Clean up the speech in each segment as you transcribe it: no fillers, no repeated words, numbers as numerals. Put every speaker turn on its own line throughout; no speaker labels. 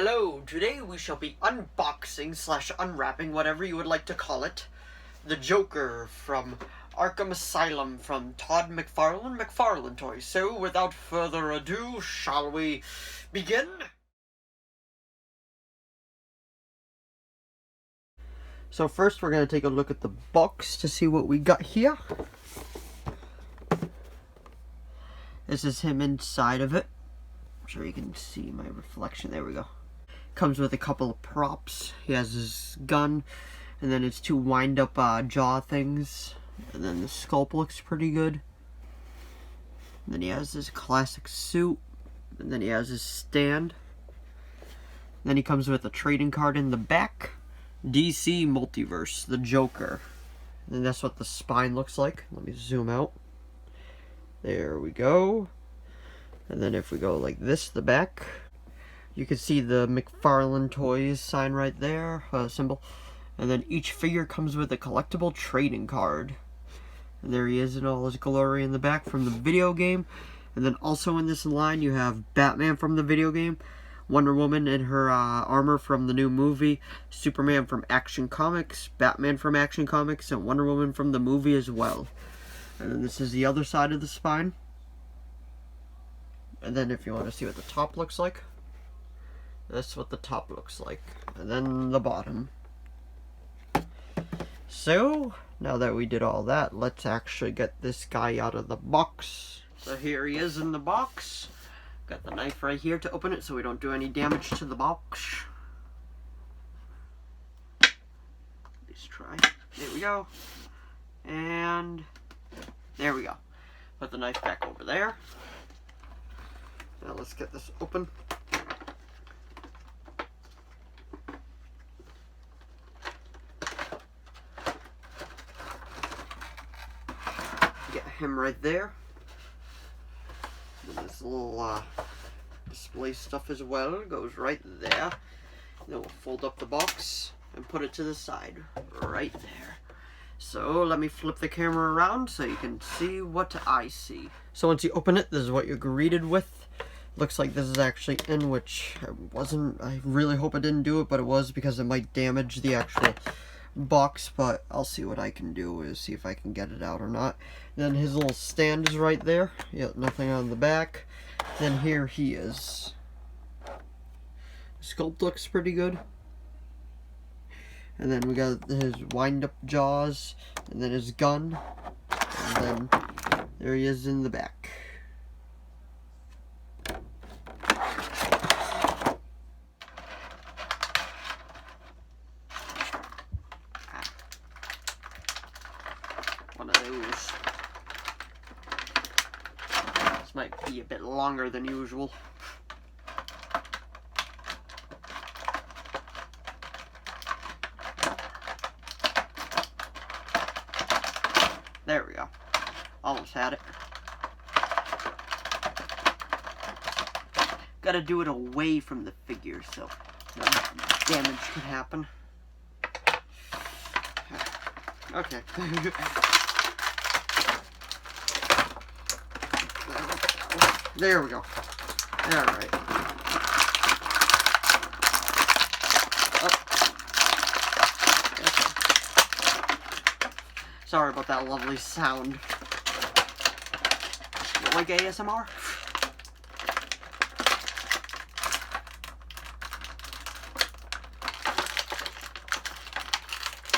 Hello, today we shall be unboxing / unwrapping, whatever you would like to call it, the Joker from Arkham Asylum from Todd McFarlane Toys. So, without further ado, shall we begin? So first we're going to take a look at the box to see what we got here. This is him inside of it. I'm sure you can see my reflection. There we go. Comes with a couple of props. He has his gun, and then his two wind-up jaw things. And then the sculpt looks pretty good. And then he has his classic suit. And then he has his stand. And then he comes with a trading card in the back. DC Multiverse, the Joker. And that's what the spine looks like. Let me zoom out. There we go. And then if we go like this, the back, you can see the McFarlane Toys sign right there, symbol. And then each figure comes with a collectible trading card. And there he is in all his glory in the back from the video game. And then also in this line you have Batman from the video game, Wonder Woman in her armor from the new movie, Superman from Action Comics, Batman from Action Comics, and Wonder Woman from the movie as well. And then this is the other side of the spine. And then if you want to see what the top looks like, that's what the top looks like. And then the bottom. So, now that we did all that, let's actually get this guy out of the box. So here he is in the box. Got the knife right here to open it so we don't do any damage to the box. Let's try. There we go. And there we go. Put the knife back over there. Now let's get this open. Get him right there. And this little display stuff as well goes right there. Then we'll fold up the box and put it to the side right there. So let me flip the camera around so you can see what I see. So once you open it, this is what you're greeted with. Looks like this is actually in, which I really hope it didn't do it, but it was, because it might damage the actual box. But I'll see what I can do, is see if I can get it out or not. Then his little stand is right there. Yeah, nothing on the back. Then here he is. Sculpt looks pretty good. And then we got his wind-up jaws, and then his gun, and then there he is in the back. One of those. This might be a bit longer than usual. There we go. Almost had it. Gotta do it away from the figure so no damage could happen. Okay. There we go. Alright. Sorry about that lovely sound. You like ASMR?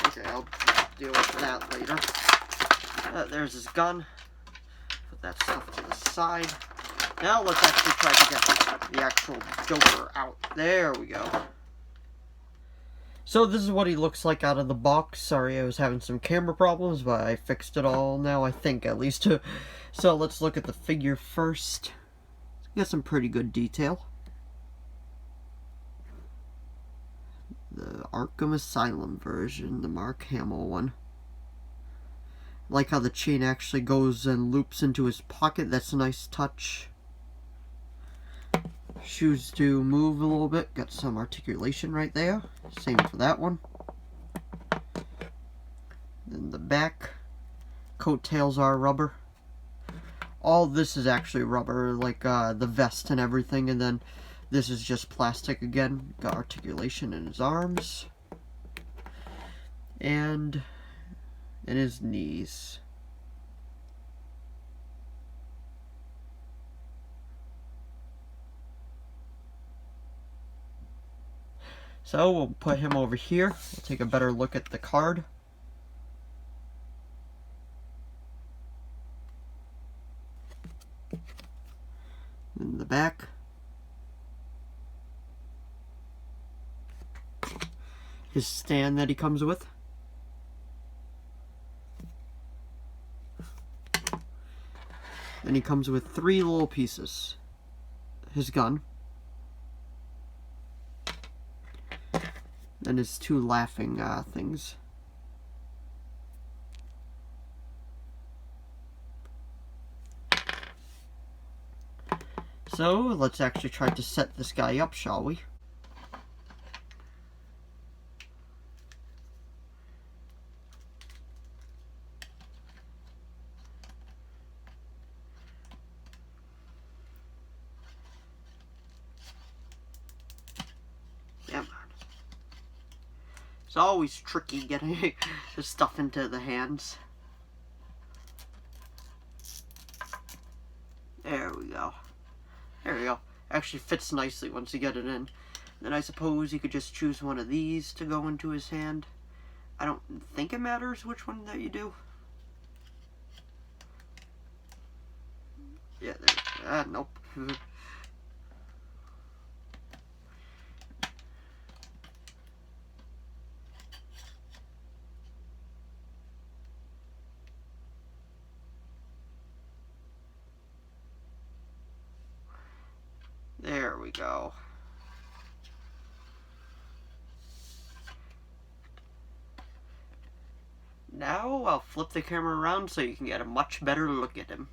Okay, I'll deal with that later. There's his gun. Put that stuff to the side. Now let's actually try to get the actual Joker out. There we go. So this is what he looks like out of the box. Sorry, I was having some camera problems, but I fixed it all now, I think, at least. So let's look at the figure first. Got some pretty good detail. The Arkham Asylum version, the Mark Hamill one. Like how the chain actually goes and loops into his pocket. That's a nice touch. Shoes do move a little bit. Got some articulation right there. Same for that one. Then the back. Coattails are rubber. All this is actually rubber, like the vest and everything. And then This is just plastic again. Got articulation in his arms. And in his knees. So we'll put him over here. We'll take a better look at the card. In the back. His stand that he comes with. And he comes with 3 little pieces. His gun. And his 2 laughing things. So, let's actually try to set this guy up, shall we? Come on. It's always tricky getting the stuff into the hands. There we go. There we go. Actually fits nicely once you get it in. Then I suppose you could just choose one of these to go into his hand. I don't think it matters which one that you do. Yeah, there. Nope. There we go. Now I'll flip the camera around so you can get a much better look at him.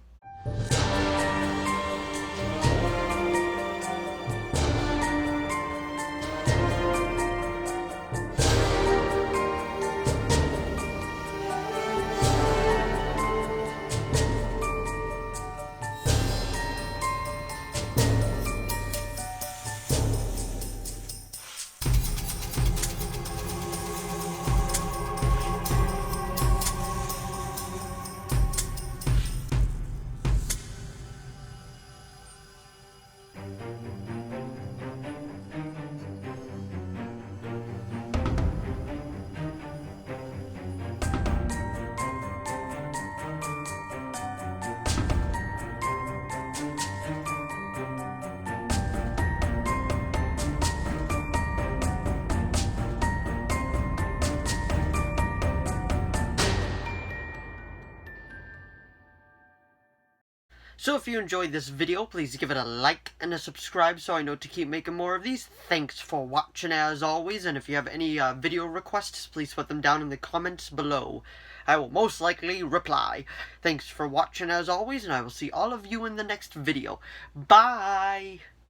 So if you enjoyed this video, please give it a like and a subscribe so I know to keep making more of these. Thanks for watching as always, and if you have any video requests, please put them down in the comments below. I will most likely reply. Thanks for watching as always, and I will see all of you in the next video. Bye!